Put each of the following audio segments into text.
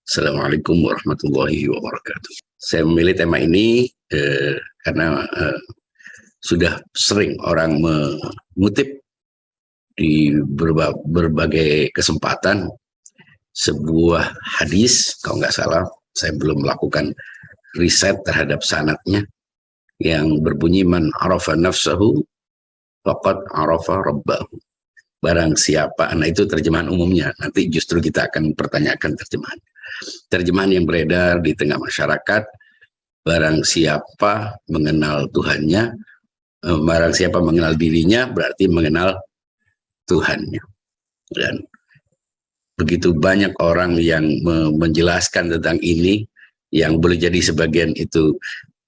Assalamualaikum warahmatullahi wabarakatuh. Saya memilih tema ini karena sudah sering orang mengutip di berbagai kesempatan sebuah hadis, kalau nggak salah, saya belum melakukan riset terhadap sanadnya, yang berbunyi man arafa nafsahu faqad arafa rabbahu. Barang siapa, nah itu terjemahan umumnya, nanti justru kita akan pertanyakan terjemahan yang beredar di tengah masyarakat. Barang siapa mengenal Tuhannya, barang siapa mengenal dirinya berarti mengenal Tuhannya. Dan begitu banyak orang yang menjelaskan tentang ini, yang boleh jadi sebagian itu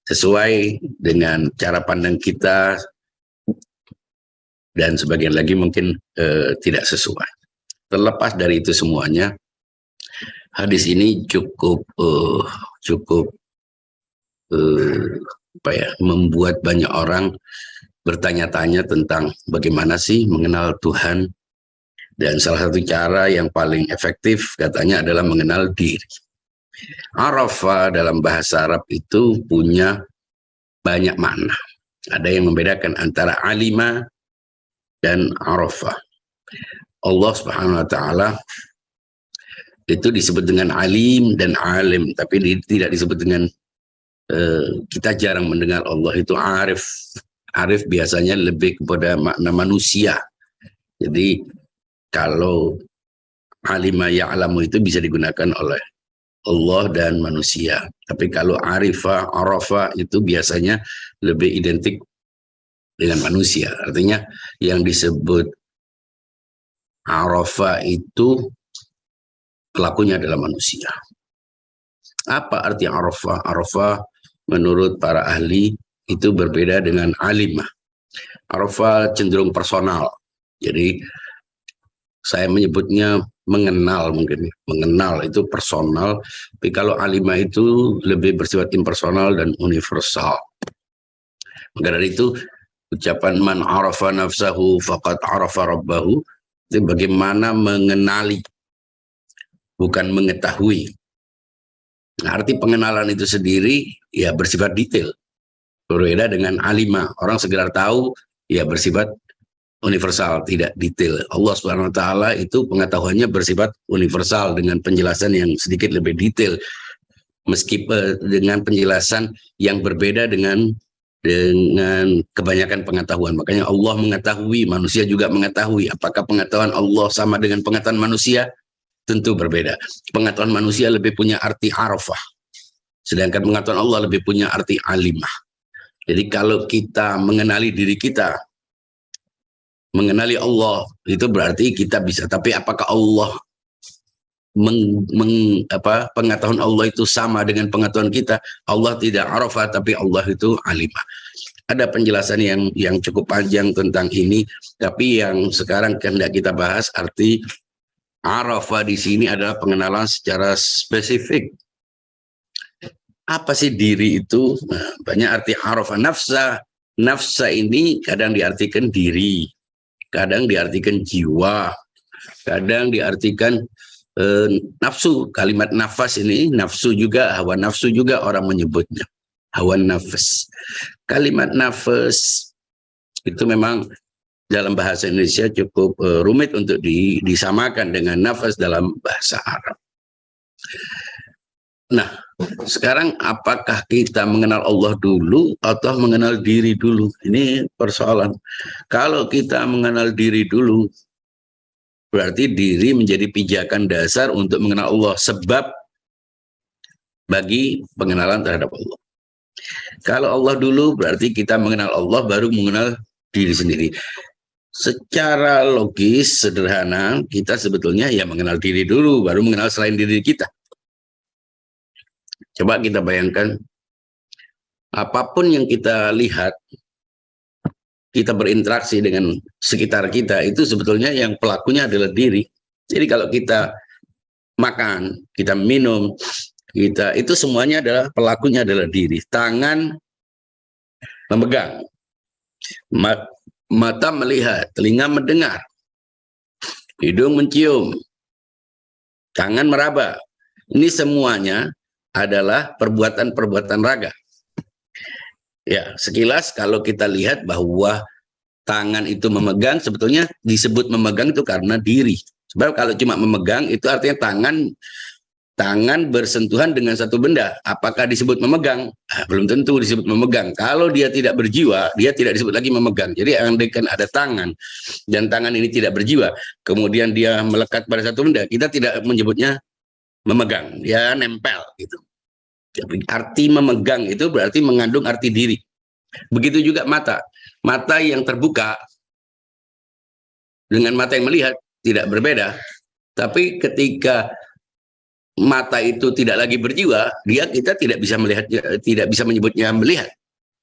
sesuai dengan cara pandang kita, dan sebagian lagi mungkin tidak sesuai. Terlepas dari itu semuanya, hadis ini cukup membuat banyak orang bertanya-tanya tentang bagaimana sih mengenal Tuhan. Dan salah satu cara yang paling efektif katanya adalah mengenal diri. Arafah dalam bahasa Arab itu punya banyak makna. Ada yang membedakan antara alima dan arafah. Allah Subhanahu wa taala itu disebut dengan alim dan alim, tapi tidak disebut dengan kita jarang mendengar Allah itu arif. Arif biasanya lebih kepada makna manusia. Jadi kalau alima ya'lamu itu bisa digunakan oleh Allah dan manusia. Tapi kalau arifah, arafah itu biasanya lebih identik dengan manusia. Artinya yang disebut arafah itu pelakunya adalah manusia. Apa arti arafah? Arafah menurut para ahli itu berbeda dengan alimah. Arafah cenderung personal. Jadi saya menyebutnya mengenal, mungkin mengenal itu personal, tapi kalau alimah itu lebih bersifat impersonal dan universal. Maka dari itu ucapan man arafa nafsahu faqad arafa rabbahu itu bagaimana mengenali, bukan mengetahui. Nah, arti pengenalan itu sendiri ya bersifat detail, berbeda dengan alimah. Orang sekedar tahu ya bersifat universal, tidak detail. Allah Subhanahu wa taala itu pengetahuannya bersifat universal dengan penjelasan yang sedikit lebih detail, meskipun dengan penjelasan yang berbeda dengan kebanyakan pengetahuan. Makanya Allah mengetahui, manusia juga mengetahui. Apakah pengetahuan Allah sama dengan pengetahuan manusia? Tentu berbeda. Pengetahuan manusia lebih punya arti arafah, sedangkan pengetahuan Allah lebih punya arti alimah. Jadi kalau kita mengenali diri kita, mengenali Allah, itu berarti kita bisa. Tapi apakah Allah pengetahuan Allah itu sama dengan pengetahuan kita? Allah tidak arafah, tapi Allah itu alimah. Ada penjelasan yang cukup panjang tentang ini, tapi yang sekarang hendak kita bahas arti arafah di sini adalah pengenalan secara spesifik. Apa sih diri itu? Nah, banyak arti arafah. Nafsa ini kadang diartikan diri, kadang diartikan jiwa, kadang diartikan nafsu. Kalimat nafas ini, nafsu juga, hawa nafsu juga orang menyebutnya, hawa nafas. Kalimat nafas itu memang dalam bahasa Indonesia cukup rumit untuk disamakan dengan nafas dalam bahasa Arab. Nah, sekarang apakah kita mengenal Allah dulu atau mengenal diri dulu? Ini persoalan. Kalau kita mengenal diri dulu, berarti diri menjadi pijakan dasar untuk mengenal Allah, sebab bagi pengenalan terhadap Allah. Kalau Allah dulu, berarti kita mengenal Allah, baru mengenal diri sendiri. Secara logis, sederhana, kita sebetulnya ya mengenal diri dulu, baru mengenal selain diri kita. Coba kita bayangkan, apapun yang kita lihat, kita berinteraksi dengan sekitar kita, itu sebetulnya yang pelakunya adalah diri. Jadi kalau kita makan, kita minum, itu semuanya adalah pelakunya adalah diri. Tangan memegang, mata melihat, telinga mendengar, hidung mencium, tangan meraba. Ini semuanya adalah perbuatan-perbuatan raga. Ya, sekilas kalau kita lihat bahwa tangan itu memegang, sebetulnya disebut memegang itu karena diri. Sebab kalau cuma memegang itu artinya tangan bersentuhan dengan satu benda. Apakah disebut memegang? Belum tentu disebut memegang. Kalau dia tidak berjiwa, dia tidak disebut lagi memegang. Jadi andaikan ada tangan dan tangan ini tidak berjiwa, kemudian dia melekat pada satu benda, kita tidak menyebutnya memegang. Dia nempel gitu. Arti memegang itu berarti mengandung arti diri. Begitu juga mata. Mata yang terbuka dengan mata yang melihat tidak berbeda. Tapi ketika mata itu tidak lagi berjiwa, kita tidak bisa melihatnya, tidak bisa menyebutnya melihat.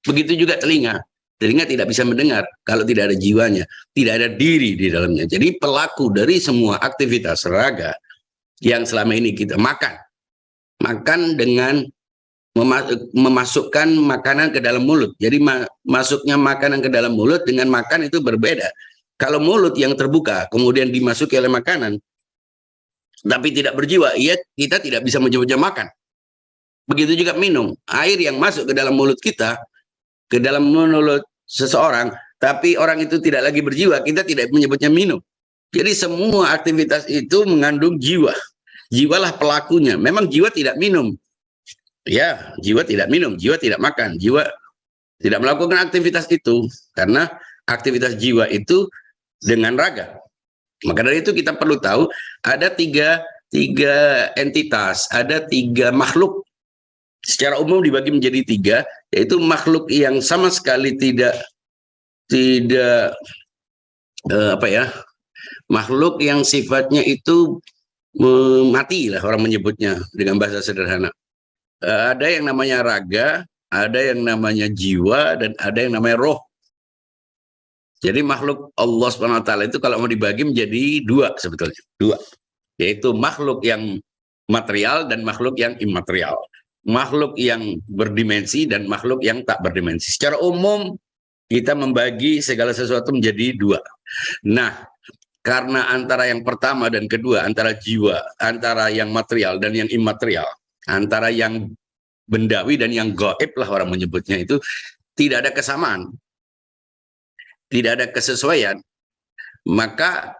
Begitu juga telinga. Telinga tidak bisa mendengar kalau tidak ada jiwanya, tidak ada diri di dalamnya. Jadi pelaku dari semua aktivitas raga yang selama ini kita makan dengan memasukkan makanan ke dalam mulut. Jadi masuknya makanan ke dalam mulut dengan makan itu berbeda. Kalau mulut yang terbuka kemudian dimasuki oleh makanan tapi tidak berjiwa, kita tidak bisa menyebutnya makan. Begitu juga minum. Air yang masuk ke dalam mulut kita, ke dalam mulut seseorang, tapi orang itu tidak lagi berjiwa, kita tidak menyebutnya minum. Jadi semua aktivitas itu mengandung jiwa. Jiwalah pelakunya. Memang jiwa tidak minum. Ya, jiwa tidak minum, jiwa tidak makan, jiwa tidak melakukan aktivitas itu karena aktivitas jiwa itu dengan raga. Maka dari itu kita perlu tahu ada tiga entitas, ada tiga makhluk. Secara umum dibagi menjadi tiga, yaitu makhluk yang sama sekali tidak makhluk yang sifatnya itu mati lah orang menyebutnya dengan bahasa sederhana. Ada yang namanya raga, ada yang namanya jiwa, dan ada yang namanya roh. Jadi makhluk Allah SWT itu kalau mau dibagi menjadi dua sebetulnya. Dua. Yaitu makhluk yang material dan makhluk yang imaterial. Makhluk yang berdimensi dan makhluk yang tak berdimensi. Secara umum kita membagi segala sesuatu menjadi dua. Nah, karena antara yang pertama dan kedua, antara jiwa, antara yang material dan yang imaterial, antara yang bendawi dan yang gaib lah orang menyebutnya, itu tidak ada kesamaan, tidak ada kesesuaian, maka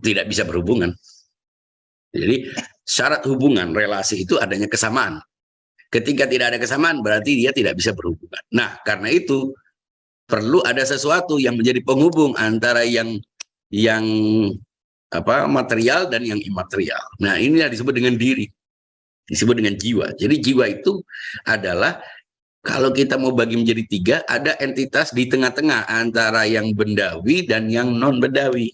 tidak bisa berhubungan. Jadi syarat hubungan, relasi itu adanya kesamaan. Ketika tidak ada kesamaan berarti dia tidak bisa berhubungan. Nah, karena itu perlu ada sesuatu yang menjadi penghubung antara yang material dan yang imaterial. Nah, ini yang disebut dengan diri. Disebut dengan jiwa. Jadi jiwa itu adalah, kalau kita mau bagi menjadi tiga, ada entitas di tengah-tengah antara yang bendawi dan yang non-bendawi.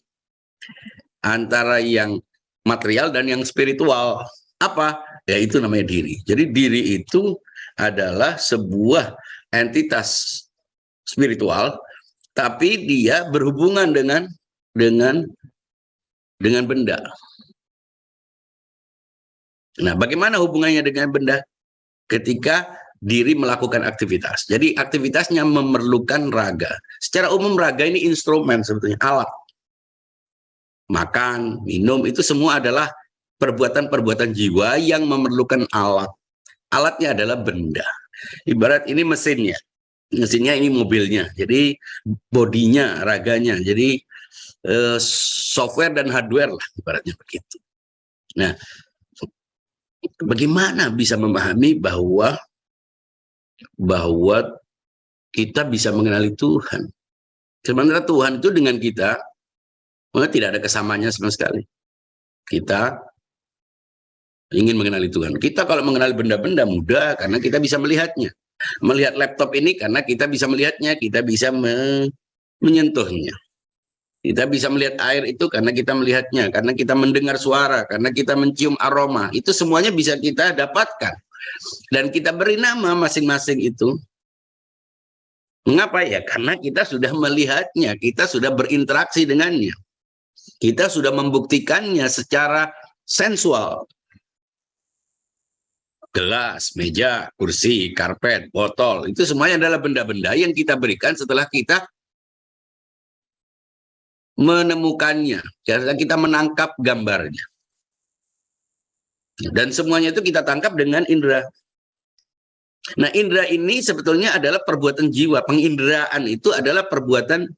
Antara yang material dan yang spiritual. Apa? Ya itu namanya diri. Jadi diri itu adalah sebuah entitas spiritual, tapi dia berhubungan dengan benda. Nah, bagaimana hubungannya dengan benda? Ketika diri melakukan aktivitas. Jadi aktivitasnya memerlukan raga. Secara umum raga ini instrumen sebetulnya, alat. Makan, minum, itu semua adalah perbuatan-perbuatan jiwa yang memerlukan alat. Alatnya adalah benda. Ibarat ini mesinnya. Mesinnya ini mobilnya. Jadi bodinya, raganya. Jadi software dan hardware lah ibaratnya begitu. Nah, bagaimana bisa memahami bahwa kita bisa mengenali Tuhan? Sementara Tuhan itu dengan kita tidak ada kesamaannya sama sekali. Kita ingin mengenali Tuhan. Kita kalau mengenali benda-benda mudah karena kita bisa melihatnya. Melihat laptop ini karena kita bisa melihatnya, kita bisa menyentuhnya. Kita bisa melihat air itu karena kita melihatnya, karena kita mendengar suara, karena kita mencium aroma. Itu semuanya bisa kita dapatkan. Dan kita beri nama masing-masing itu. Mengapa ya? Karena kita sudah melihatnya, kita sudah berinteraksi dengannya. Kita sudah membuktikannya secara sensual. Gelas, meja, kursi, karpet, botol, itu semuanya adalah benda-benda yang kita berikan setelah kita menemukannya, setelah kita menangkap gambarnya. Dan semuanya itu kita tangkap dengan indera. Nah, indera ini sebetulnya adalah perbuatan jiwa. Penginderaan itu adalah perbuatan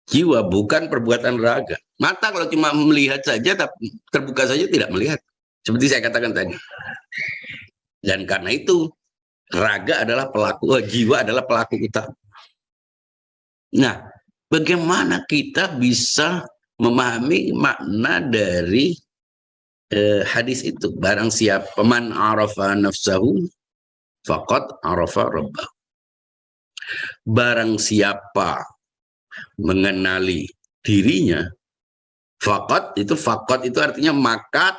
jiwa, bukan perbuatan raga. Mata kalau cuma melihat saja, tapi terbuka saja tidak melihat. Seperti saya katakan tadi. Dan karena itu, raga adalah pelaku, jiwa adalah pelaku utama. Nah, bagaimana kita bisa memahami makna dari hadis itu? Barang siapa man arafa nafsahu faqad arafa rabbah. Barang siapa mengenali dirinya, faqad itu artinya maka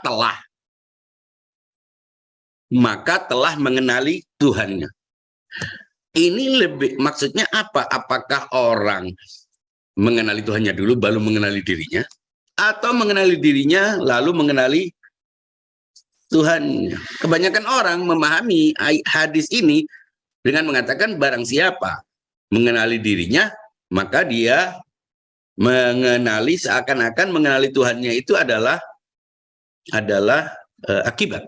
telah mengenali Tuhannya. Ini lebih maksudnya apa? Apakah orang mengenali Tuhannya dulu baru mengenali dirinya, atau mengenali dirinya lalu mengenali Tuhannya? Kebanyakan orang memahami hadis ini dengan mengatakan barang siapa mengenali dirinya, maka dia mengenali, seakan-akan mengenali Tuhannya itu adalah akibat.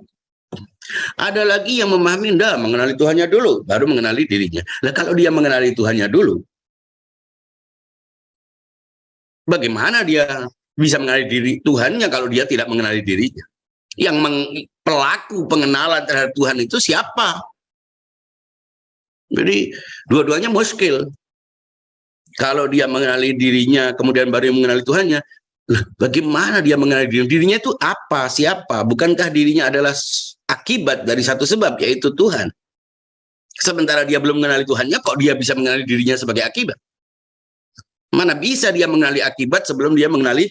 Ada lagi yang memahami mengenali Tuhannya dulu baru mengenali dirinya. Nah, kalau dia mengenali Tuhannya dulu, bagaimana dia bisa mengenali diri Tuhannya kalau dia tidak mengenali dirinya? Yang pelaku pengenalan terhadap Tuhan itu siapa? Jadi dua-duanya muskil. Kalau dia mengenali dirinya kemudian baru mengenali Tuhannya, bagaimana dia mengenali dirinya? Dirinya itu apa? Siapa? Bukankah dirinya adalah akibat dari satu sebab, yaitu Tuhan? Sementara dia belum mengenali Tuhannya, kok dia bisa mengenali dirinya sebagai akibat? Mana bisa dia mengenali akibat sebelum dia mengenali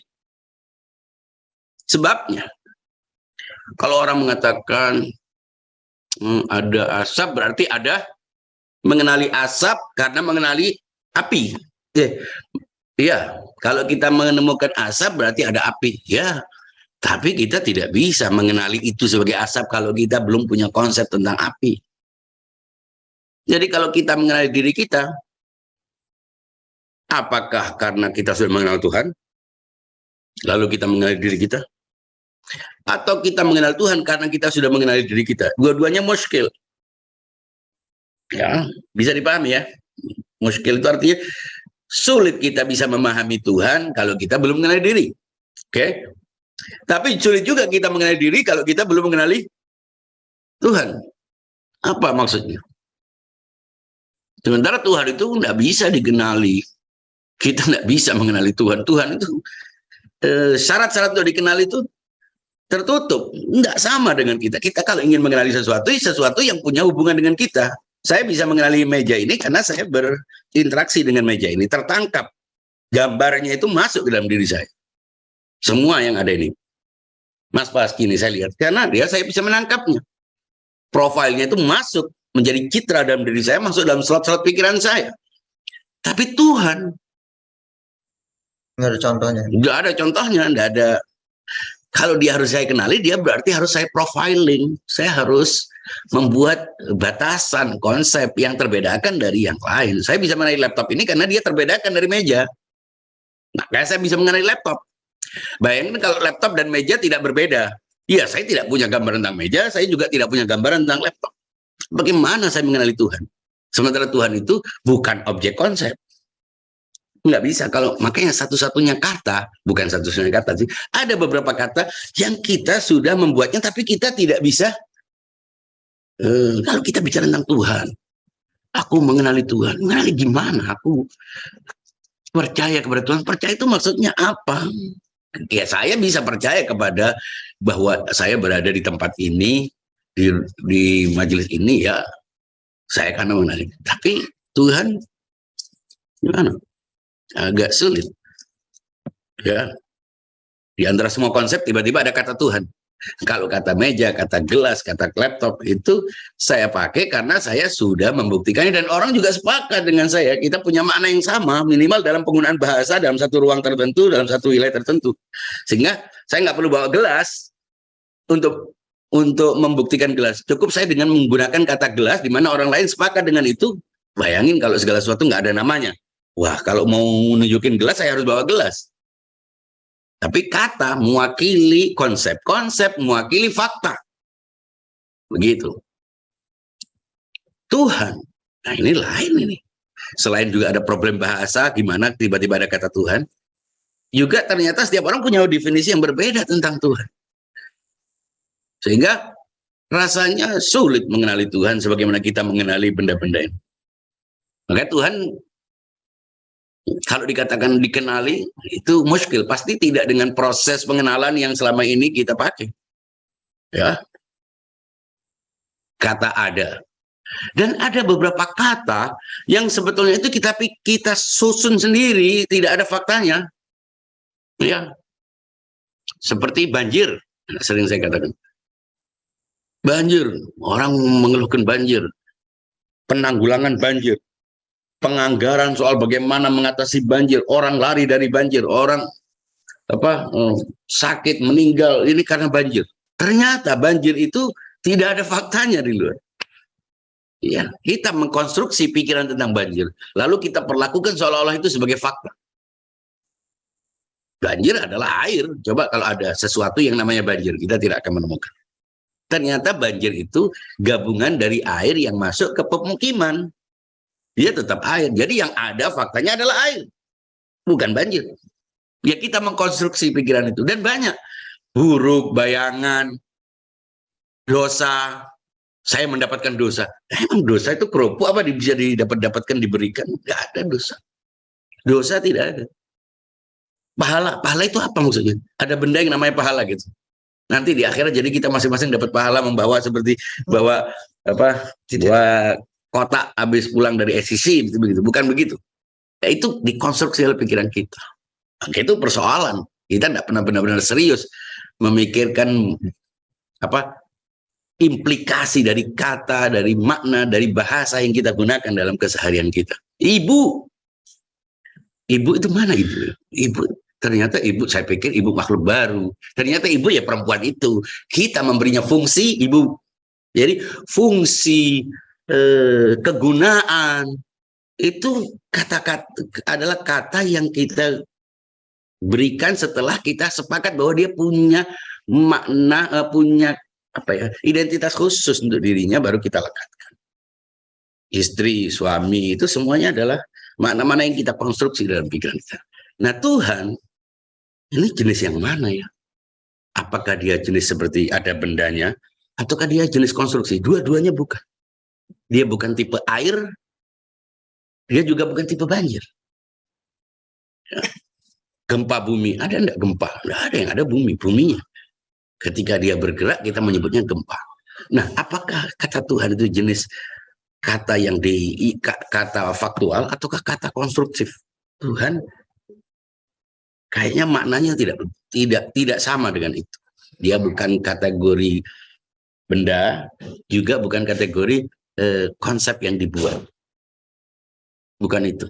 sebabnya? Kalau orang mengatakan ada asap, berarti ada mengenali asap karena mengenali api. Iya, kalau kita menemukan asap berarti ada api. Ya, tapi kita tidak bisa mengenali itu sebagai asap kalau kita belum punya konsep tentang api. Jadi kalau kita mengenali diri kita, apakah karena kita sudah mengenal Tuhan, lalu kita mengenali diri kita? Atau kita mengenal Tuhan karena kita sudah mengenali diri kita? Dua-duanya muskil. Ya, bisa dipahami ya. Muskil itu artinya sulit kita bisa memahami Tuhan kalau kita belum mengenali diri. Oke? Tapi sulit juga kita mengenali diri kalau kita belum mengenali Tuhan. Apa maksudnya? Sementara Tuhan itu nggak bisa dikenali. Kita nggak bisa mengenali Tuhan. Tuhan itu syarat-syarat untuk dikenali itu tertutup. Nggak sama dengan kita. Kita kalau ingin mengenali sesuatu yang punya hubungan dengan kita. Saya bisa mengenali meja ini karena saya berinteraksi dengan meja ini. Tertangkap. Gambarnya itu masuk ke dalam diri saya. Semua yang ada ini. Mas Paski ini saya lihat. Karena saya bisa menangkapnya. Profilnya itu masuk. Menjadi citra dalam diri saya. Masuk dalam slot-slot pikiran saya. Tapi Tuhan. Nggak ada contohnya. Nggak ada contohnya. Nggak ada. Kalau dia harus saya kenali, dia berarti harus saya profiling. Saya harus membuat batasan, konsep yang terbedakan dari yang lain. Saya bisa mengenali laptop ini karena dia terbedakan dari meja. Nah, kayak saya bisa mengenali laptop. Bayangin kalau laptop dan meja tidak berbeda. Iya, saya tidak punya gambar tentang meja, saya juga tidak punya gambaran tentang laptop. Bagaimana saya mengenali Tuhan? Sementara Tuhan itu bukan objek konsep. Nggak bisa. Kalau makanya satu-satunya kata, bukan satu-satunya kata sih, ada beberapa kata yang kita sudah membuatnya, tapi kita tidak bisa. Kalau kita bicara tentang Tuhan, aku mengenali Tuhan. Mengenali gimana? Aku percaya kepada Tuhan. Percaya itu maksudnya apa? Ya, saya bisa percaya kepada bahwa saya berada di tempat ini, di majelis ini, ya saya karena mengenali. Tapi Tuhan gimana? Agak sulit. Ya. Di antara semua konsep tiba-tiba ada kata Tuhan. Kalau kata meja, kata gelas, kata laptop itu saya pakai karena saya sudah membuktikannya dan orang juga sepakat dengan saya. Kita punya makna yang sama minimal dalam penggunaan bahasa dalam satu ruang tertentu, dalam satu wilayah tertentu. Sehingga saya nggak perlu bawa gelas untuk membuktikan gelas. Cukup saya dengan menggunakan kata gelas di mana orang lain sepakat dengan itu. Bayangin kalau segala sesuatu nggak ada namanya. Wah, kalau mau nunjukin gelas saya harus bawa gelas. Tapi kata mewakili konsep, konsep mewakili fakta. Begitu. Tuhan, nah ini lain ini. Selain juga ada problem bahasa, gimana tiba-tiba ada kata Tuhan, juga ternyata setiap orang punya definisi yang berbeda tentang Tuhan. Sehingga rasanya sulit mengenali Tuhan sebagaimana kita mengenali benda-benda ini. Makanya Tuhan, kalau dikatakan dikenali, itu muskil. Pasti tidak dengan proses pengenalan yang selama ini kita pakai. Ya, kata ada. Dan ada beberapa kata yang sebetulnya itu kita susun sendiri, tidak ada faktanya. Ya, seperti banjir, sering saya katakan. Banjir, orang mengeluhkan banjir, penanggulangan banjir, penganggaran soal bagaimana mengatasi banjir, orang lari dari banjir, orang sakit, meninggal, ini karena banjir. Ternyata banjir itu tidak ada faktanya di luar. Ya, kita mengkonstruksi pikiran tentang banjir, lalu kita perlakukan seolah-olah itu sebagai fakta. Banjir adalah air. Coba kalau ada sesuatu yang namanya banjir, kita tidak akan menemukan. Ternyata banjir itu gabungan dari air yang masuk ke pemukiman. Dia tetap air. Jadi yang ada faktanya adalah air, bukan banjir. Ya kita mengkonstruksi pikiran itu. Dan banyak. Buruk, bayangan, dosa. Saya mendapatkan dosa. Emang dosa itu kerupuk apa bisa didapatkan, diberikan? Nggak ada dosa. Dosa tidak ada. Pahala itu apa maksudnya? Ada benda yang namanya pahala gitu. Nanti di akhirat jadi kita masing-masing dapat pahala, membawa seperti bawa kotak habis pulang dari SCC begitu. Bukan begitu. Ya, itu dikonstruksi oleh pikiran kita. Maka itu persoalan. Kita tidak pernah benar-benar serius memikirkan implikasi dari kata, dari makna, dari bahasa yang kita gunakan dalam keseharian kita. Ibu itu mana ibu? Ternyata ibu, saya pikir ibu makhluk baru. Ternyata ibu ya perempuan itu. Kita memberinya fungsi ibu. Jadi fungsi, kegunaan itu adalah kata yang kita berikan setelah kita sepakat bahwa dia punya makna, punya identitas khusus untuk dirinya, baru kita lekatkan. Istri, suami, itu semuanya adalah makna-makna yang kita konstruksi dalam pikiran kita. Nah Tuhan, ini jenis yang mana ya? Apakah dia jenis seperti ada bendanya, ataukah dia jenis konstruksi? Dua-duanya bukan. Dia bukan tipe air, dia juga bukan tipe banjir. Ya. Gempa bumi, ada enggak gempa? Enggak ada, yang ada buminya. Ketika dia bergerak, kita menyebutnya gempa. Nah, apakah kata Tuhan itu jenis kata yang kata faktual ataukah kata konstruktif? Tuhan kayaknya maknanya tidak sama dengan itu. Dia bukan kategori benda, juga bukan kategori konsep yang dibuat. Bukan itu.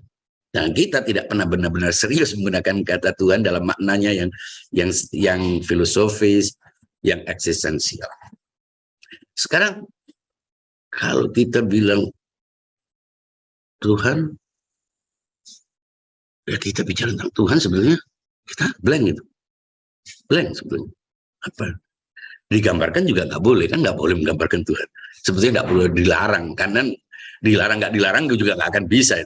Nah, kita tidak pernah benar-benar serius menggunakan kata Tuhan dalam maknanya yang filosofis, yang eksistensial. Sekarang kalau kita bilang Tuhan, ya kita bicara tentang Tuhan, sebenarnya kita blank gitu. Blank sebenarnya. Apa? Digambarkan juga nggak boleh, kan nggak boleh menggambarkan Tuhan. Sebetulnya nggak boleh dilarang, karena nggak dilarang juga nggak akan bisa.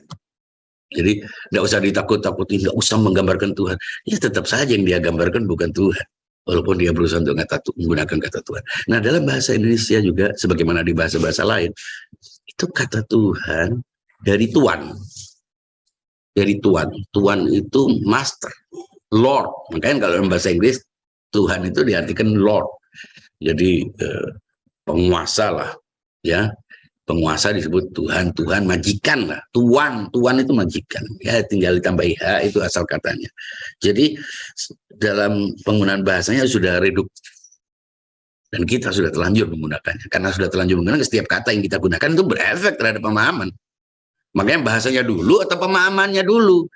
Jadi nggak usah ditakut-takuti, nggak usah menggambarkan Tuhan. Ya tetap saja yang dia gambarkan bukan Tuhan. Walaupun dia berusaha untuk menggunakan kata Tuhan. Nah dalam bahasa Indonesia juga, sebagaimana di bahasa-bahasa lain, itu kata Tuhan dari Tuan. Dari Tuan. Tuan itu master, Lord. Makanya kalau dalam bahasa Inggris, Tuhan itu diartikan Lord. Jadi penguasa lah. Ya, penguasa disebut Tuhan, Tuhan, majikan lah. Tuan itu majikan. Ya, tinggal ditambah H, itu asal katanya. Jadi dalam penggunaan bahasanya sudah reduktif. Dan kita sudah terlanjur menggunakannya. Karena sudah terlanjur menggunakan, setiap kata yang kita gunakan itu berefek terhadap pemahaman. Makanya bahasanya dulu atau pemahamannya dulu.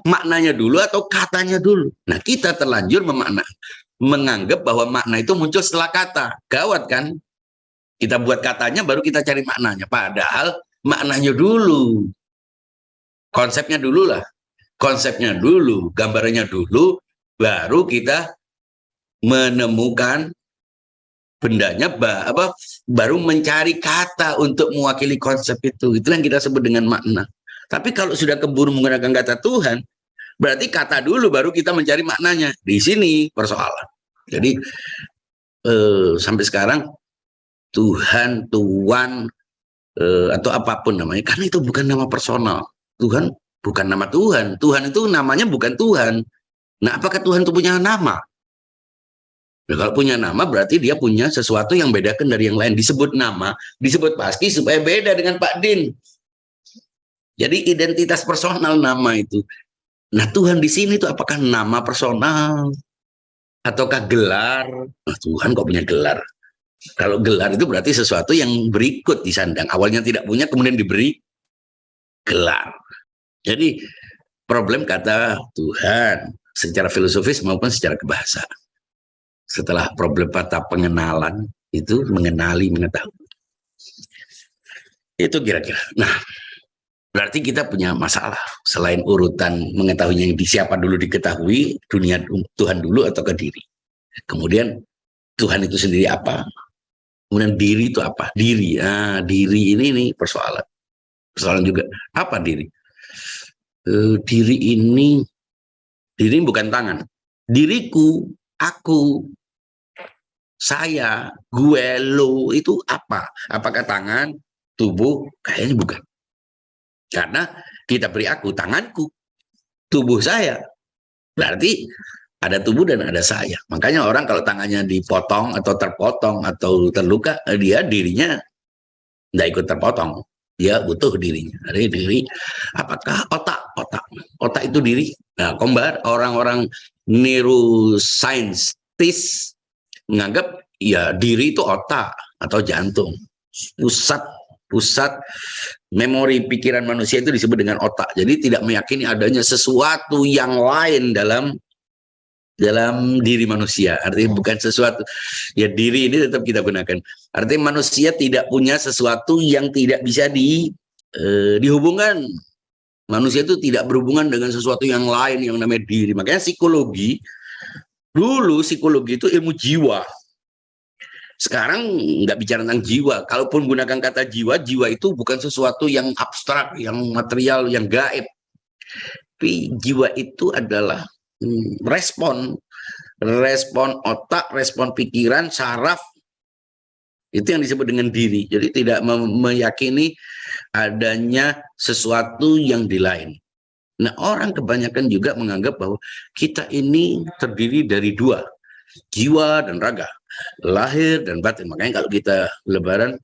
Maknanya dulu atau katanya dulu. Nah, kita terlanjur menganggap bahwa makna itu muncul setelah kata. Gawat kan? Kita buat katanya, baru kita cari maknanya. Padahal maknanya dulu. Konsepnya dulu lah. Konsepnya dulu, gambarannya dulu, baru kita menemukan bendanya, baru mencari kata untuk mewakili konsep itu. Itulah yang kita sebut dengan makna. Tapi kalau sudah keburu menggunakan kata Tuhan, berarti kata dulu baru kita mencari maknanya. Di sini persoalan. Jadi sampai sekarang Tuhan, Tuhan, atau apapun namanya, karena itu bukan nama personal. Tuhan bukan nama Tuhan. Tuhan itu namanya bukan Tuhan. Nah, apakah Tuhan itu punya nama? Nah, kalau punya nama berarti dia punya sesuatu yang bedakan dari yang lain. Disebut nama, disebut pasti supaya beda dengan Pak Din. Jadi identitas personal nama itu. Nah, Tuhan di sini itu apakah nama personal ataukah gelar? Nah, Tuhan kok punya gelar? Kalau gelar itu berarti sesuatu yang berikut disandang. Awalnya tidak punya, kemudian diberi gelar. Jadi problem kata Tuhan secara filosofis maupun secara kebahasaan. Setelah problem kata pengenalan itu mengenali, mengetahui. Itu kira-kira. Nah, berarti kita punya masalah. Selain urutan mengetahuinya yang di siapa dulu diketahui, dunia Tuhan dulu atau ke diri. Kemudian Tuhan itu sendiri apa? Kemudian diri itu apa? Diri. Nah, diri ini persoalan. Persoalan juga. Apa diri? Diri bukan tangan. Diriku, aku, saya, gue, lo itu apa? Apakah tangan, tubuh? Kayaknya bukan. Karena kita beri aku, tanganku, tubuh saya. Berarti ada tubuh dan ada saya. Makanya orang kalau tangannya dipotong atau terpotong atau terluka, dia dirinya nggak ikut terpotong. Dia butuh dirinya. Ada diri. Apakah otak itu diri? Nah, orang-orang neuroscientist menganggap ya diri itu otak atau jantung. Pusat memori pikiran manusia itu disebut dengan otak. Jadi tidak meyakini adanya sesuatu yang lain dalam diri manusia. Artinya bukan sesuatu. Ya diri ini tetap kita gunakan. Artinya manusia tidak punya sesuatu yang tidak bisa dihubungkan. Manusia itu tidak berhubungan dengan sesuatu yang lain yang namanya diri. Makanya psikologi itu ilmu jiwa. Sekarang nggak bicara tentang jiwa. Kalaupun gunakan kata jiwa, jiwa itu bukan sesuatu yang abstrak, yang material, yang gaib. Tapi jiwa itu adalah respon otak, respon pikiran, saraf. Itu yang disebut dengan diri. Jadi tidak meyakini adanya sesuatu yang di lain. Nah, orang kebanyakan juga menganggap bahwa kita ini terdiri dari dua, jiwa dan raga, lahir dan batin. Makanya kalau kita lebaran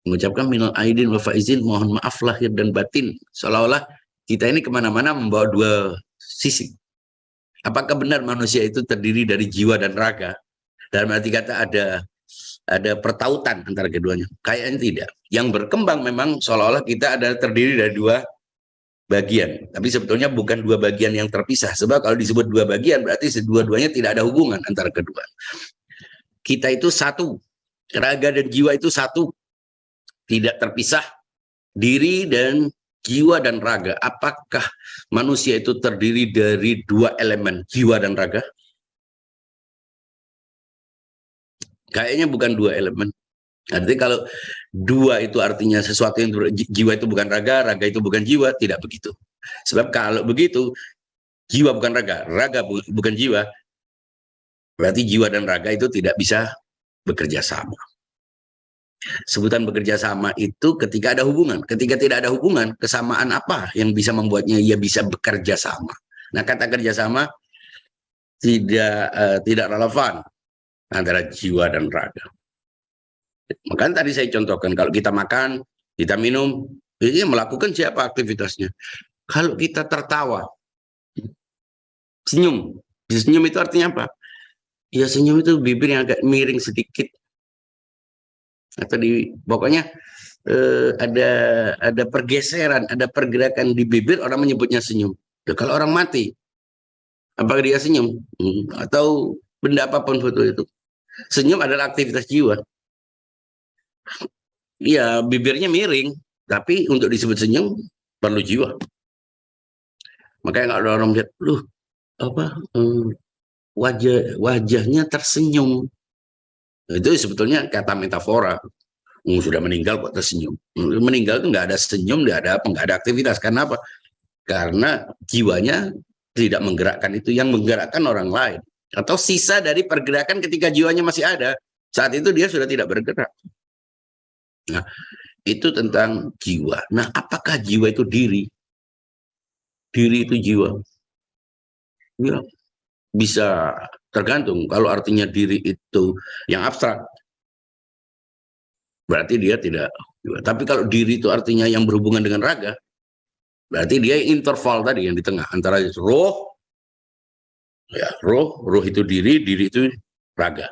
mengucapkan minal aidin wa faizin, mohon maaf lahir dan batin, seolah-olah kita ini kemana-mana membawa dua sisi. Apakah benar manusia itu terdiri dari jiwa dan raga? Dalam arti kata ada pertautan antara keduanya? Kayaknya tidak. Yang berkembang memang seolah-olah kita ada terdiri dari dua bagian, tapi sebetulnya bukan dua bagian yang terpisah. Sebab kalau disebut dua bagian berarti dua-duanya tidak ada hubungan antara kedua. Kita itu satu, raga dan jiwa itu satu, tidak terpisah. Diri dan jiwa dan raga. Apakah manusia itu terdiri dari dua elemen, jiwa dan raga? Kayaknya bukan dua elemen. Artinya kalau dua itu artinya sesuatu yang jiwa itu bukan raga, raga itu bukan jiwa, tidak begitu. Sebab kalau begitu, jiwa bukan raga, raga bukan jiwa, berarti jiwa dan raga itu tidak bisa bekerja sama. Sebutan bekerja sama itu ketika ada hubungan. Ketika tidak ada hubungan, kesamaan apa yang bisa membuatnya ia bisa bekerja sama? Nah, kata kerjasama tidak relevan antara jiwa dan raga. Makanya tadi saya contohkan, kalau kita makan, kita minum, ini melakukan siapa aktivitasnya? Kalau kita tertawa, senyum itu artinya apa? Ya senyum itu bibir yang agak miring sedikit, atau pokoknya ada pergeseran, ada pergerakan di bibir, orang menyebutnya senyum. Ya, kalau orang mati, apakah dia senyum? Atau benda apapun foto itu? Senyum adalah aktivitas jiwa. Iya, bibirnya miring, tapi untuk disebut senyum perlu jiwa. Makanya kalau orang lihat, wajahnya tersenyum. Itu sebetulnya kata metafora. Sudah meninggal kok tersenyum. Meninggal itu nggak ada senyum, nggak ada apa, nggak ada aktivitas. Karena apa? Karena jiwanya tidak menggerakkan itu, yang menggerakkan orang lain. Atau sisa dari pergerakan ketika jiwanya masih ada. Saat itu dia sudah tidak bergerak. Nah, itu tentang jiwa. Nah, apakah jiwa itu diri? Diri itu jiwa. Ya, bisa tergantung. Kalau artinya diri itu yang abstrak, berarti dia tidak. Tapi kalau diri itu artinya yang berhubungan dengan raga, berarti dia interval tadi yang di tengah antara roh, ya roh itu diri itu raga.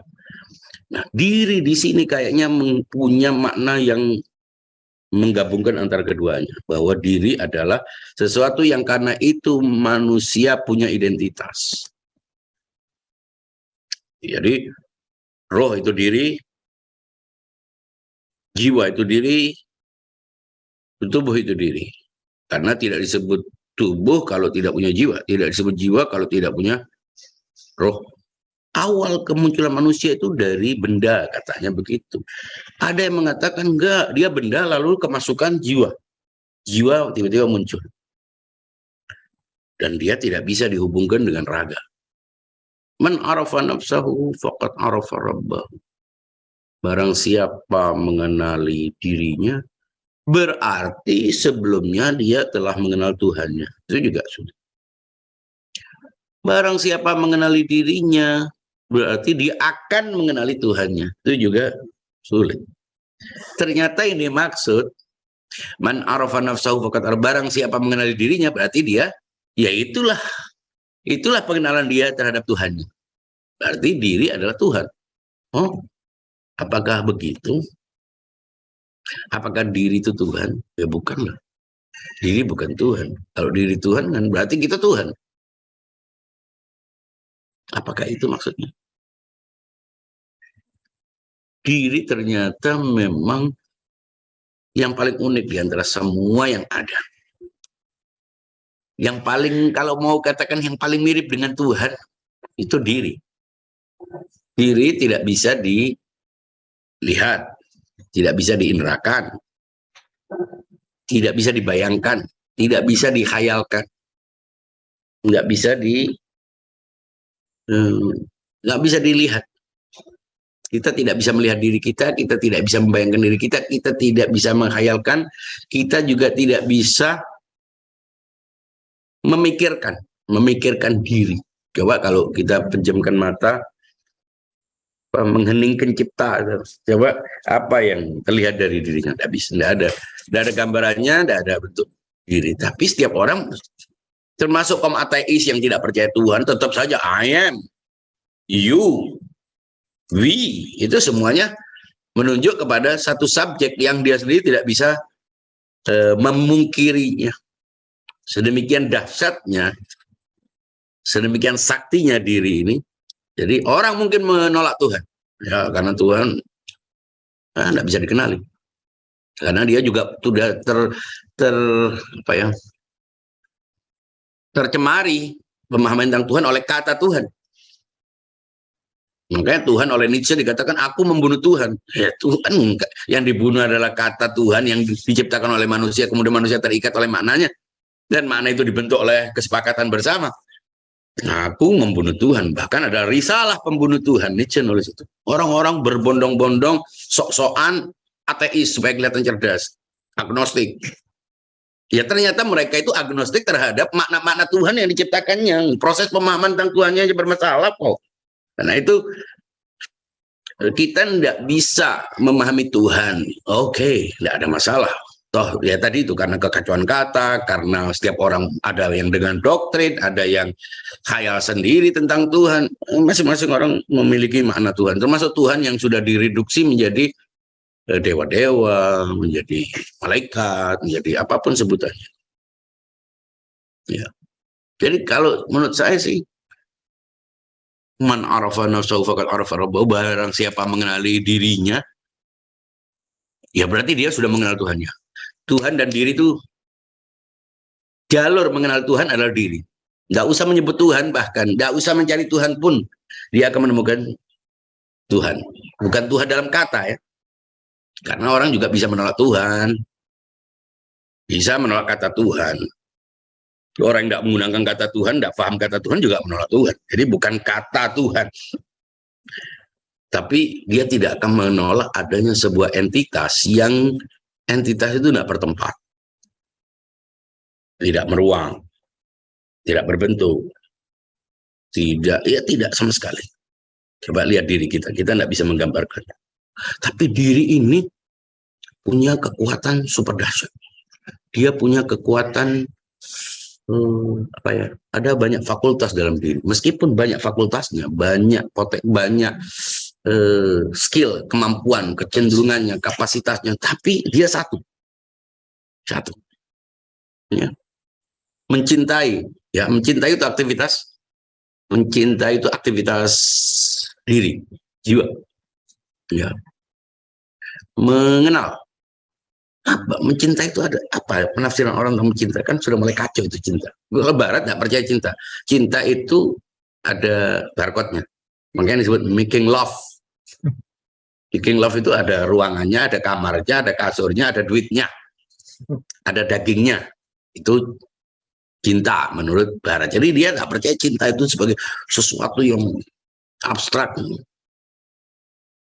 Nah, diri di sini kayaknya punya makna yang menggabungkan antara keduanya, bahwa diri adalah sesuatu yang karena itu manusia punya identitas. Jadi roh itu diri, jiwa itu diri, tubuh itu diri. Karena tidak disebut tubuh kalau tidak punya jiwa, tidak disebut jiwa kalau tidak punya roh. Awal kemunculan manusia itu dari benda, katanya begitu. Ada yang mengatakan enggak, dia benda lalu kemasukan jiwa. Jiwa tiba-tiba muncul. Dan dia tidak bisa dihubungkan dengan raga. Man arafa nafsahu faqad arafa rabbahu. Barang siapa mengenali dirinya, berarti sebelumnya dia telah mengenal Tuhannya. Itu juga sudah. Barang siapa mengenali dirinya, berarti dia akan mengenali Tuhannya. Itu juga sulit. Ternyata ini maksud, man arafa nafsahu faqad arafa, barang siapa mengenali dirinya, berarti dia, ya itulah pengenalan dia terhadap Tuhannya. Berarti diri adalah Tuhan. Oh, apakah begitu? Apakah diri itu Tuhan? Ya bukanlah. Diri bukan Tuhan. Kalau diri Tuhan kan berarti kita Tuhan. Apakah itu maksudnya? Diri ternyata memang yang paling unik di antara semua yang ada. Yang paling, kalau mau katakan yang paling mirip dengan Tuhan, itu diri. Diri tidak bisa dilihat, tidak bisa diindrakan, tidak bisa dibayangkan, tidak bisa dihayalkan, nggak bisa dilihat. Kita tidak bisa melihat diri kita tidak bisa membayangkan diri kita tidak bisa menghayalkan, kita juga tidak bisa memikirkan diri. Coba kalau kita pejamkan mata, mengheningkan cipta, coba apa yang terlihat dari dirinya? Tidak bisa, tidak ada gambarannya, tidak ada bentuk diri. Tapi setiap orang, termasuk kaum ateis yang tidak percaya Tuhan, tetap saja I am, you, we, itu semuanya menunjuk kepada satu subjek yang dia sendiri tidak bisa memungkirinya. Sedemikian dahsyatnya, sedemikian saktinya diri ini. Jadi orang mungkin menolak Tuhan, ya karena Tuhan tidak bisa dikenali. Karena dia juga sudah tercemari pemahaman tentang Tuhan oleh kata Tuhan. Makanya Tuhan oleh Nietzsche dikatakan aku membunuh Tuhan. Ya Tuhan yang dibunuh adalah kata Tuhan yang diciptakan oleh manusia, kemudian manusia terikat oleh maknanya, dan makna itu dibentuk oleh kesepakatan bersama. Aku membunuh Tuhan. Bahkan ada risalah pembunuh Tuhan, Nietzsche nulis itu. Orang-orang berbondong-bondong, sok-sokan ateis supaya kelihatan cerdas, agnostik. Ya ternyata mereka itu agnostik terhadap makna-makna Tuhan yang diciptakannya. Proses pemahaman tentang Tuhannya aja bermasalah kok. Karena itu kita tidak bisa memahami Tuhan. Oke, tidak ada masalah. Toh ya tadi itu karena kekacauan kata, karena setiap orang ada yang dengan doktrin, ada yang khayal sendiri tentang Tuhan. Masing-masing orang memiliki makna Tuhan, termasuk Tuhan yang sudah direduksi menjadi dewa-dewa, menjadi malaikat, menjadi apapun sebutannya. Ya. Jadi kalau menurut saya sih, man arafa nafsahu faqad arafa rabbahu, barang siapa mengenali dirinya, ya berarti dia sudah mengenal Tuhannya. Tuhan dan diri itu, jalur mengenal Tuhan adalah diri. Nggak usah menyebut Tuhan, bahkan nggak usah mencari Tuhan pun, dia akan menemukan Tuhan. Bukan Tuhan dalam kata ya, karena orang juga bisa menolak Tuhan, bisa menolak kata Tuhan. Orang yang nggak menggunakan kata Tuhan, nggak paham kata Tuhan juga menolak Tuhan. Jadi bukan kata Tuhan, tapi dia tidak akan menolak adanya sebuah entitas yang entitas itu tidak bertempat, tidak meruang, tidak berbentuk, tidak sama sekali. Coba lihat diri kita tidak bisa menggambarkan. Tapi diri ini punya kekuatan super dahsyat. Dia punya kekuatan ada banyak fakultas dalam diri. Meskipun banyak fakultasnya, banyak skill, kemampuan, kecenderungannya, kapasitasnya, tapi dia satu. Ya. Mencintai itu aktivitas. Mencintai itu aktivitas diri, jiwa. Ya. Mengenal. Apa? Mencinta itu ada apa? Penafsiran orang tentang mencinta kan sudah mulai kacau itu cinta. Kalau Barat nggak percaya cinta. Cinta itu ada barcode-nya. Makanya disebut making love. Making love itu ada ruangannya, ada kamarnya, ada kasurnya, ada duitnya, ada dagingnya. Itu cinta menurut Barat. Jadi dia nggak percaya cinta itu sebagai sesuatu yang abstrak.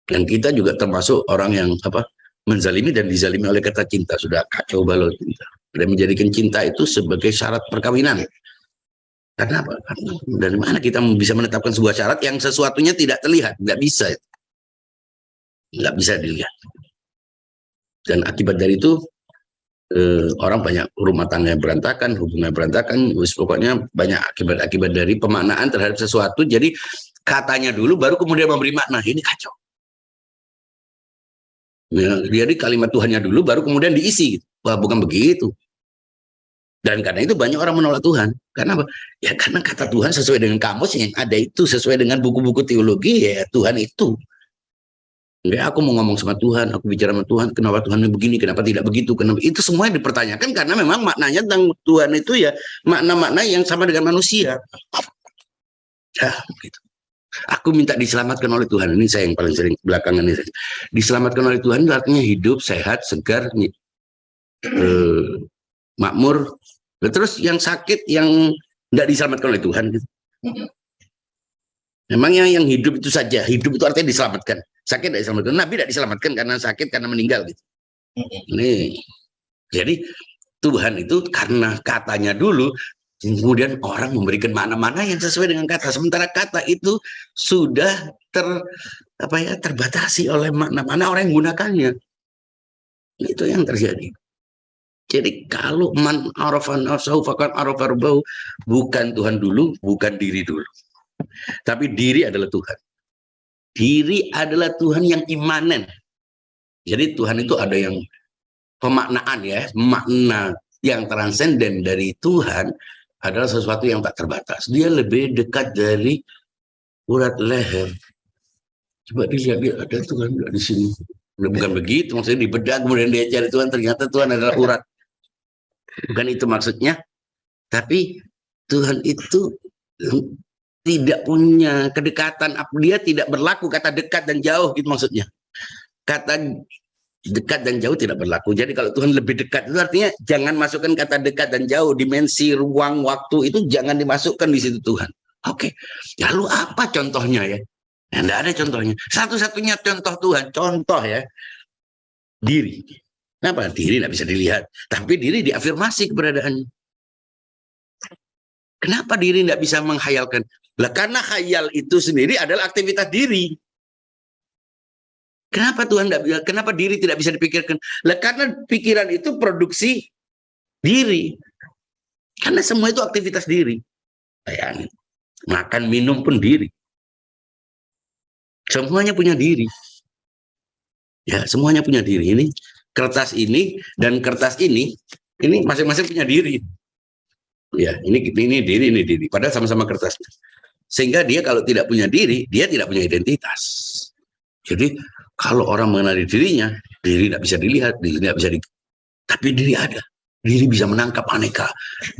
Dan kita juga termasuk orang yang menzalimi dan dizalimi oleh kata cinta. Sudah kacau balau cinta. Dan menjadikan cinta itu sebagai syarat perkawinan. Karena apa? Karena dari mana kita bisa menetapkan sebuah syarat yang sesuatunya tidak terlihat? Nggak bisa. Nggak bisa dilihat. Dan akibat dari itu, orang banyak rumah tangga yang berantakan, hubungan berantakan, pokoknya banyak akibat-akibat dari pemaknaan terhadap sesuatu. Jadi katanya dulu, baru kemudian memberi makna. Ini kacau. Ya, jadi kalimat Tuhannya dulu baru kemudian diisi. Wah, bukan begitu. Dan karena itu banyak orang menolak Tuhan. Karena apa? Ya karena kata Tuhan sesuai dengan kamus yang ada itu, sesuai dengan buku-buku teologi, ya Tuhan itu. Enggak, aku mau ngomong sama Tuhan, aku bicara sama Tuhan, kenapa Tuhan begini, kenapa tidak begitu, kenapa itu semuanya dipertanyakan karena memang maknanya tentang Tuhan itu ya makna-makna yang sama dengan manusia. Ya, begitu. Aku minta diselamatkan oleh Tuhan. Ini saya yang paling sering belakangan ini. Diselamatkan oleh Tuhan itu artinya hidup, sehat, segar, makmur. Terus yang sakit, yang tidak diselamatkan oleh Tuhan. Gitu. Memangnya yang hidup itu saja. Hidup itu artinya diselamatkan. Sakit tidak diselamatkan. Nabi tidak diselamatkan karena sakit, karena meninggal. Gitu. Nih. Jadi Tuhan itu karena katanya dulu, kemudian orang memberikan mana-mana yang sesuai dengan kata. Sementara kata itu sudah terbatasi oleh mana-mana orang yang menggunakannya. Itu yang terjadi. Jadi kalau man arafan nafsahu faqad arafa rabbahu, bukan Tuhan dulu, bukan diri dulu. Tapi diri adalah Tuhan. Diri adalah Tuhan yang imanen. Jadi Tuhan itu ada yang pemaknaan ya, makna yang transenden dari Tuhan adalah sesuatu yang tak terbatas. Dia lebih dekat dari urat leher. Coba dilihat, dia ada Tuhan di sini. Bukan begitu, maksudnya dibedah kemudian dia cari Tuhan, ternyata Tuhan adalah urat. Bukan itu maksudnya. Tapi Tuhan itu tidak punya kedekatan, dia tidak berlaku kata dekat dan jauh gitu maksudnya. Kata dekat dan jauh tidak berlaku. Jadi kalau Tuhan lebih dekat itu artinya jangan masukkan kata dekat dan jauh, dimensi ruang waktu itu jangan dimasukkan di situ Tuhan. Oke. Lalu apa contohnya ya? Tidak ada contohnya. Satu-satunya contoh Tuhan, contoh ya, diri. Kenapa? Diri tidak bisa dilihat, tapi diri diafirmasi keberadaannya. Kenapa diri tidak bisa menghayalkan? Lah karena khayal itu sendiri adalah aktivitas diri. Kenapa Tuhan tidak bisa? Kenapa diri tidak bisa dipikirkan? Lah karena pikiran itu produksi diri. Karena semua itu aktivitas diri. Bayangin. Makan, minum pun diri. Semuanya punya diri. Ya, semuanya punya diri. Ini kertas ini dan kertas ini masing-masing punya diri. Ya, ini diri, ini diri. Padahal sama-sama kertas. Sehingga dia kalau tidak punya diri, dia tidak punya identitas. Jadi kalau orang mengenali dirinya, diri tidak bisa dilihat, diri tidak bisa tapi diri ada. Diri bisa menangkap aneka,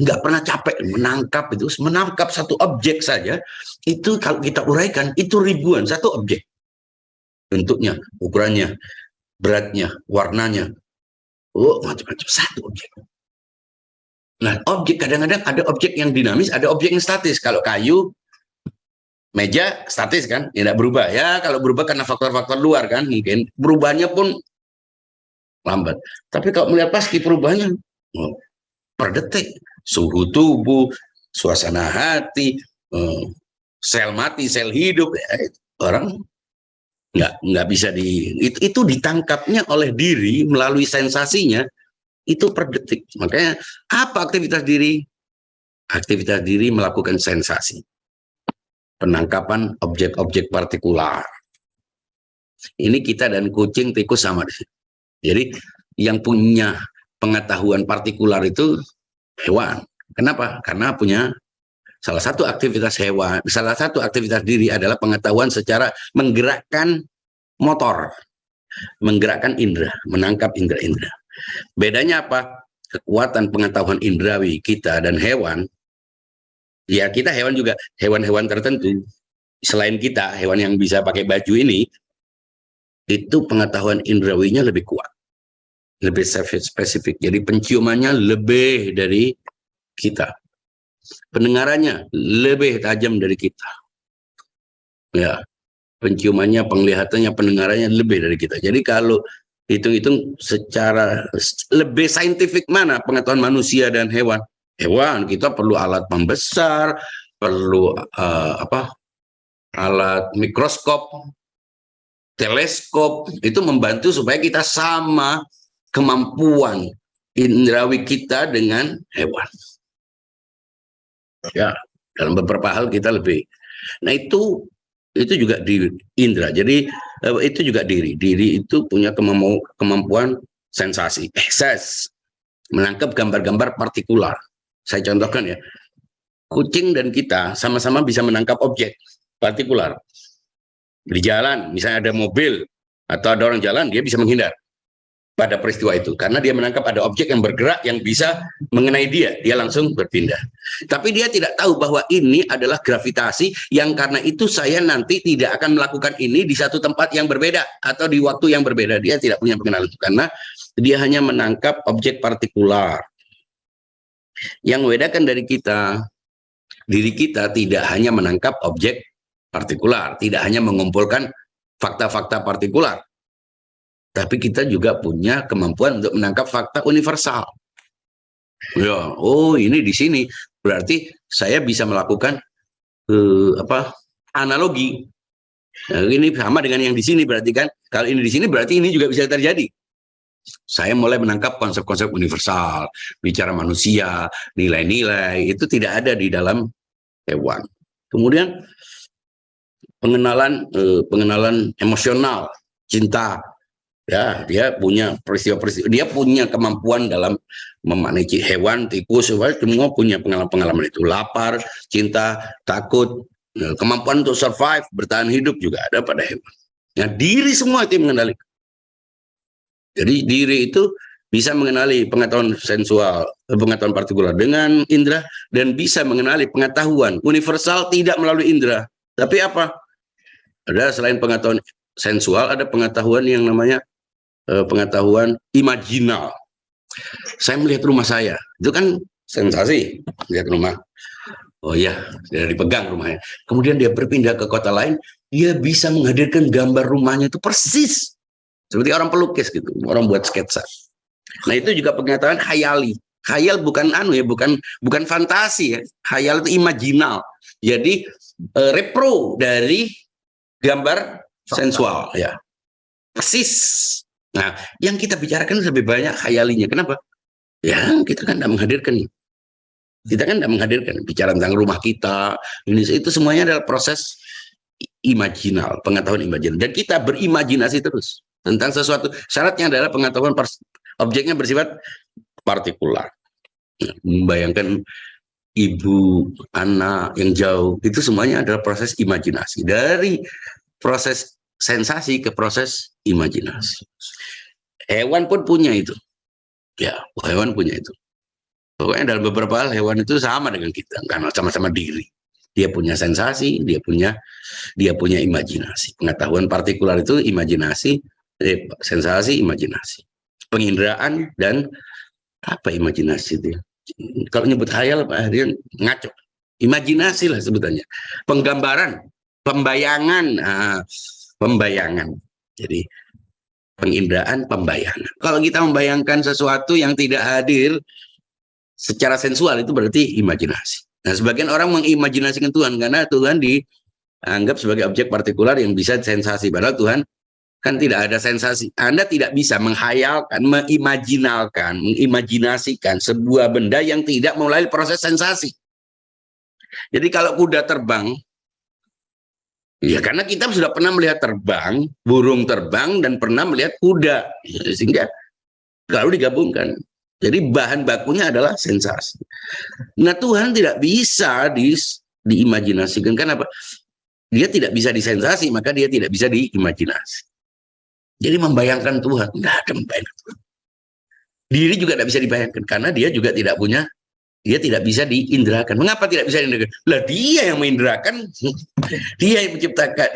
nggak pernah capek menangkap itu, menangkap satu objek saja, itu kalau kita uraikan, itu ribuan, satu objek. Bentuknya, ukurannya, beratnya, warnanya, macam-macam, satu objek. Nah, objek kadang-kadang ada objek yang dinamis, ada objek yang statis. Kalau kayu, meja statis kan, tidak berubah. Ya, kalau berubah karena faktor-faktor luar kan, mungkin berubahnya pun lambat. Tapi kalau melihat pasti perubahannya per detik, suhu tubuh, suasana hati, sel mati, sel hidup, ya, orang nggak bisa itu ditangkapnya oleh diri melalui sensasinya. Itu per detik. Makanya apa aktivitas diri? Aktivitas diri melakukan sensasi. Penangkapan objek-objek partikular. Ini kita dan kucing, tikus sama. Jadi yang punya pengetahuan partikular itu hewan. Kenapa? Karena punya salah satu aktivitas hewan, salah satu aktivitas diri adalah pengetahuan secara menggerakkan motor, menggerakkan indera, menangkap indera-indera. Bedanya apa? Kekuatan pengetahuan indrawi kita dan hewan, ya kita hewan juga, hewan-hewan tertentu, selain kita, hewan yang bisa pakai baju ini, itu pengetahuan indrawinya lebih kuat, lebih spesifik, jadi penciumannya lebih dari kita, pendengarannya lebih tajam dari kita, ya, penciumannya, penglihatannya, pendengarannya lebih dari kita. Jadi kalau hitung-hitung secara lebih saintifik mana pengetahuan manusia dan hewan? Hewan kita perlu alat pembesar, perlu alat mikroskop, teleskop, itu membantu supaya kita sama kemampuan indrawi kita dengan hewan. Ya, dalam beberapa hal kita lebih. Nah itu juga di indera. Jadi itu juga diri itu punya kemampuan sensasi, akses, menangkap gambar-gambar partikular. Saya contohkan ya, kucing dan kita sama-sama bisa menangkap objek partikular di jalan. Misalnya ada mobil atau ada orang jalan, dia bisa menghindar pada peristiwa itu karena dia menangkap ada objek yang bergerak yang bisa mengenai dia langsung berpindah. Tapi dia tidak tahu bahwa ini adalah gravitasi, yang karena itu saya nanti tidak akan melakukan ini di satu tempat yang berbeda atau di waktu yang berbeda. Dia tidak punya pengenalan itu karena dia hanya menangkap objek partikular. Yang membedakan dari kita, diri kita tidak hanya menangkap objek partikular, tidak hanya mengumpulkan fakta-fakta partikular, tapi kita juga punya kemampuan untuk menangkap fakta universal. Ya, oh ini di sini berarti saya bisa melakukan analogi. Nah, ini sama dengan yang di sini berarti kan. Kalau ini di sini berarti ini juga bisa terjadi. Saya mulai menangkap konsep-konsep universal, bicara manusia, nilai-nilai itu tidak ada di dalam hewan. Kemudian pengenalan emosional, cinta. Ya, dia punya peristiwa-peristiwa, dia punya kemampuan dalam memanage hewan, tikus, semua punya pengalaman-pengalaman itu. Lapar, cinta, takut, kemampuan untuk survive, bertahan hidup juga ada pada hewan. Nah, diri semua itu mengendalikan. Jadi diri itu bisa mengenali pengetahuan sensual, pengetahuan partikular dengan indera, dan bisa mengenali pengetahuan universal tidak melalui indera. Tapi apa? Ada selain pengetahuan sensual, ada pengetahuan yang namanya pengetahuan imajinal. Saya melihat rumah saya, itu kan sensasi, lihat rumah. Oh iya, dia dipegang rumahnya. Kemudian dia berpindah ke kota lain, dia bisa menghadirkan gambar rumahnya itu persis seperti orang pelukis gitu, orang buat sketsa. Nah itu juga pengetahuan khayali. Khayal bukan bukan fantasi ya. Khayal itu imajinal. Jadi repro dari gambar sensual ya. Persis. Nah, yang kita bicarakan lebih banyak khayalinya. Kenapa? Ya, kita kan tidak menghadirkan. Kita kan tidak menghadirkan. Bicara tentang rumah kita, itu semuanya adalah proses imajinal, pengetahuan imajinal. Dan kita berimajinasi terus tentang sesuatu. Syaratnya adalah pengetahuan objeknya bersifat partikular. Membayangkan ibu, anak yang jauh, itu semuanya adalah proses imajinasi. Dari proses sensasi ke proses imajinasi. Hewan pun punya itu. Ya, hewan punya itu. Pokoknya dalam beberapa hal hewan itu sama dengan kita, karena sama-sama diri. Dia punya sensasi, dia punya imajinasi. Pengetahuan partikular itu imajinasi, sensasi, imajinasi. Penginderaan dan apa imajinasi itu? Kalau nyebut hayal, Pak Harian ngaco. Imajinasi lah sebutannya. Penggambaran, pembayangan, pembayangan. Jadi penginderaan, pembayangan. Kalau kita membayangkan sesuatu yang tidak hadir secara sensual, itu berarti imajinasi. Nah, sebagian orang mengimajinasikan Tuhan karena Tuhan dianggap sebagai objek partikular yang bisa sensasi. Padahal Tuhan kan tidak ada sensasi. Anda tidak bisa menghayalkan, mengimajinasikan sebuah benda yang tidak melalui proses sensasi. Jadi kalau kuda terbang, ya karena kita sudah pernah melihat terbang, burung terbang, dan pernah melihat kuda. Sehingga lalu digabungkan. Jadi bahan bakunya adalah sensasi. Nah, Tuhan tidak bisa diimajinasikan. Kenapa? Dia tidak bisa disensasi, maka dia tidak bisa diimajinasi. Jadi membayangkan Tuhan, tidak ada membayangkan Tuhan. Diri juga tidak bisa dibayangkan, karena dia juga tidak punya, dia tidak bisa diindrakan. Mengapa tidak bisa diindrakan? Lah dia yang menginderakan, dia yang menciptakan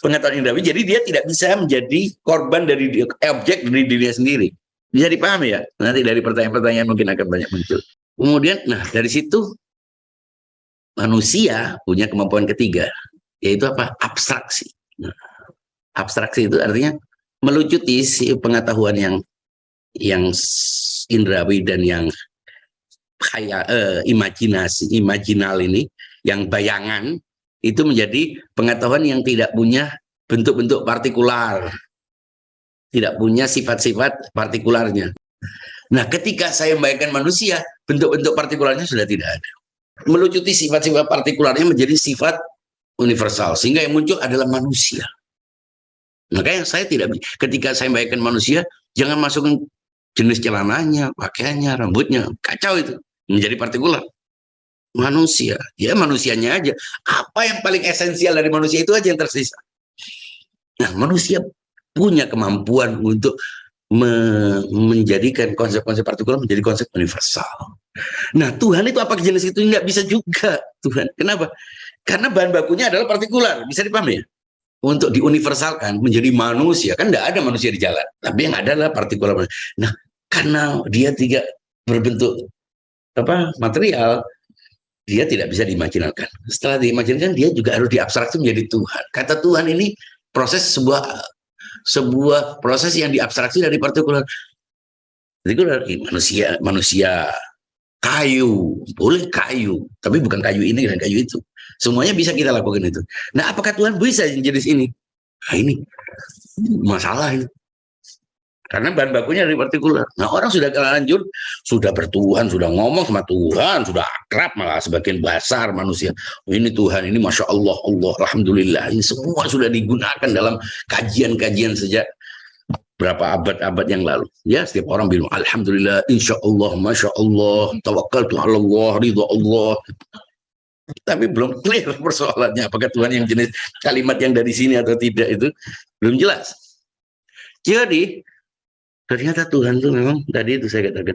pengetahuan indrawi, jadi dia tidak bisa menjadi korban dari objek dari dirinya sendiri. Bisa dipahami ya? Nanti dari pertanyaan-pertanyaan mungkin akan banyak muncul. Kemudian, nah dari situ manusia punya kemampuan ketiga, yaitu apa? Abstraksi. Nah, abstraksi itu artinya melucuti si pengetahuan yang indrawi dan yang imajinasi, imajinal ini, yang bayangan, itu menjadi pengetahuan yang tidak punya bentuk-bentuk partikular, tidak punya sifat-sifat partikularnya. Nah, ketika saya membayangkan manusia, bentuk-bentuk partikularnya sudah tidak ada. Melucuti sifat-sifat partikularnya menjadi sifat universal, sehingga yang muncul adalah manusia. Makanya saya tidak, ketika saya membayangkan manusia, jangan masukkan jenis celananya, pakaiannya, rambutnya, kacau itu, menjadi partikular. Manusia, ya manusianya aja. Apa yang paling esensial dari manusia itu aja yang tersisa. Nah, manusia punya kemampuan untuk menjadikan konsep-konsep partikular menjadi konsep universal. Nah, Tuhan itu apa jenis itu? Nggak bisa juga Tuhan. Kenapa? Karena bahan bakunya adalah partikular. Bisa dipahami ya? Untuk diuniversalkan menjadi manusia, kan nggak ada manusia di jalan, tapi yang ada adalah partikular. Nah, karena dia tidak berbentuk apa material, dia tidak bisa diimajinasikan. Setelah diimajinasikan, dia juga harus diabstraksi menjadi Tuhan. Kata Tuhan ini proses sebuah proses yang diabstraksi dari partikular. Partikular manusia kayu, boleh kayu, tapi bukan kayu ini dan kayu itu. Semuanya bisa kita lakukan itu. Nah, apakah Tuhan bisa jenis ini? Nah, ini masalah ini. Karena bahan bakunya dari partikular. Nah, orang sudah lanjut, sudah bertuhan, sudah ngomong sama Tuhan, sudah akrab, malah sebagian besar manusia. Ini Tuhan, ini Masya Allah, Allah, Alhamdulillah. Ini semua sudah digunakan dalam kajian-kajian sejak berapa abad-abad yang lalu. Ya, setiap orang bilang, Alhamdulillah, Insya Allah, Masya Allah, tawakkaltu ala Allah, ridha Allah. Tapi belum clear persoalannya, apakah Tuhan yang jenis kalimat yang dari sini atau tidak, itu belum jelas. Jadi, ternyata Tuhan itu memang, tadi itu saya katakan,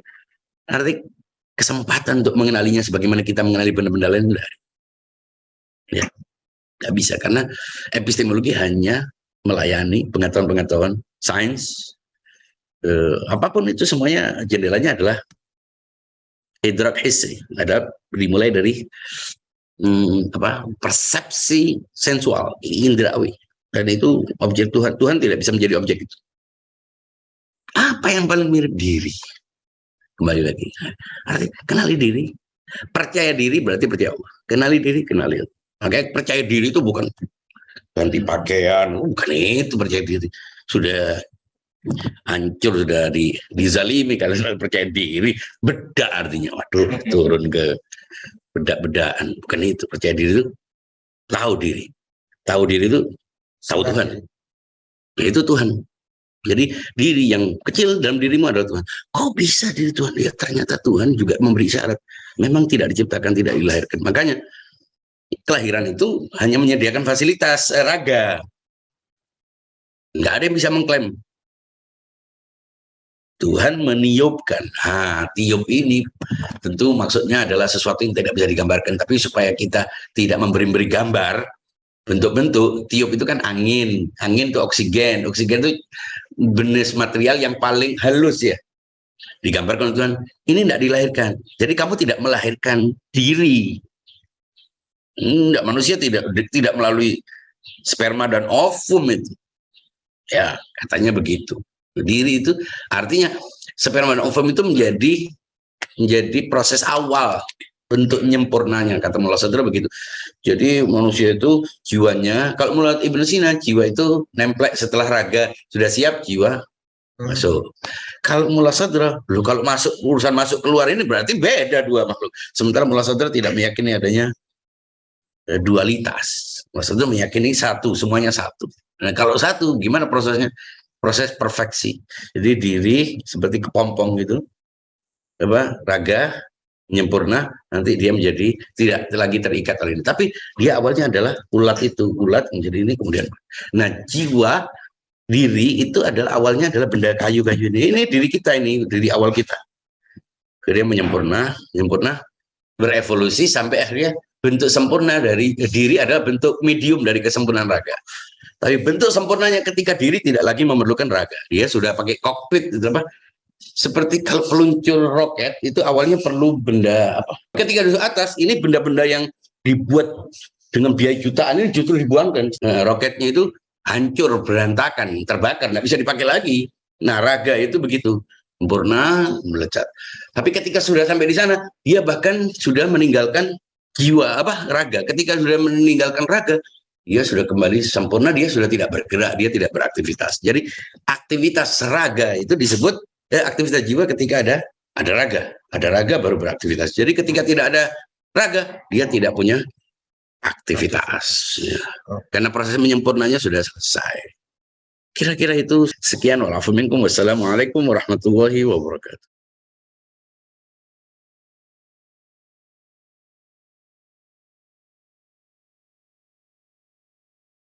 arti kesempatan untuk mengenalinya sebagaimana kita mengenali benda-benda lain, ya, nggak bisa, karena epistemologi hanya melayani pengetahuan-pengetahuan sains, apapun itu semuanya jendelanya adalah idrak hissi, ada dimulai dari persepsi sensual, indrawi, dan itu objek Tuhan. Tuhan tidak bisa menjadi objek itu. Apa yang paling mirip diri? Kembali lagi, arti kenali diri, percaya diri berarti percaya Allah. Kenali diri, kenali Allah. Makanya percaya diri itu bukan ganti pakaian, bukan itu percaya diri. Sudah hancur, sudah dizalimi kalau sudah percaya diri. Bedak artinya, waduh, turun ke bedak-bedaan. Bukan itu, percaya diri itu tahu diri. Tahu diri itu tahu Tuhan. Itu Tuhan. Jadi diri yang kecil dalam dirimu adalah Tuhan. Kok bisa diri Tuhan? Ya ternyata Tuhan juga memberi syarat. Memang tidak diciptakan, tidak dilahirkan. Makanya kelahiran itu hanya menyediakan fasilitas raga. Nggak ada yang bisa mengklaim. Tuhan meniupkan. Nah, tiup ini tentu maksudnya adalah sesuatu yang tidak bisa digambarkan, tapi supaya kita tidak memberi gambar bentuk-bentuk. Tiup itu kan angin itu oksigen itu jenis material yang paling halus ya. Digambarkan Tuhan, ini tidak dilahirkan. Jadi kamu tidak melahirkan diri. Enggak, manusia tidak melalui sperma dan ovum itu. Ya, katanya begitu. Diri itu artinya sperma dan ovum itu menjadi proses awal bentuk nyempurnanya, kata Mullah Sadra begitu. Jadi manusia itu jiwanya, kalau menurut Ibnu Sina, jiwa itu nemplek setelah raga sudah siap, jiwa masuk. Kalau Mullah Sadra, kalau urusan masuk keluar ini berarti beda dua makhluk. Sementara Mullah Sadra tidak meyakini adanya dualitas. Mullah Sadra meyakini satu, semuanya satu. Nah, kalau satu, gimana prosesnya? Proses perfeksi. Jadi diri seperti kepompong gitu, raga menyempurna, nanti dia menjadi tidak lagi terikat oleh ini. Tapi dia awalnya adalah ulat menjadi ini kemudian. Nah, jiwa diri itu adalah awalnya adalah benda kayu-kayu ini diri kita, ini diri awal kita. Kemudian menyempurna, berevolusi sampai akhirnya bentuk sempurna dari diri adalah bentuk medium dari kesempurnaan raga. Tapi bentuk sempurnanya ketika diri tidak lagi memerlukan raga. Dia sudah pakai kokpit, seperti kalau peluncur roket itu awalnya perlu benda apa? Ketika di atas ini benda-benda yang dibuat dengan biaya jutaan ini justru dibuangkan. Nah, roketnya itu hancur, berantakan, terbakar, nggak bisa dipakai lagi. Nah, raga itu begitu, sempurna, melecat. Tapi ketika sudah sampai di sana, dia bahkan sudah meninggalkan jiwa raga. Ketika sudah meninggalkan raga, dia sudah kembali sempurna, dia sudah tidak bergerak, dia tidak beraktivitas. Jadi aktivitas raga itu disebut aktivitas jiwa ketika ada raga baru beraktivitas. Jadi ketika tidak ada raga, dia tidak punya aktivitas. Ya. Karena proses menyempurnanya sudah selesai. Kira-kira itu sekian. Wassalamualaikum warahmatullahi wabarakatuh.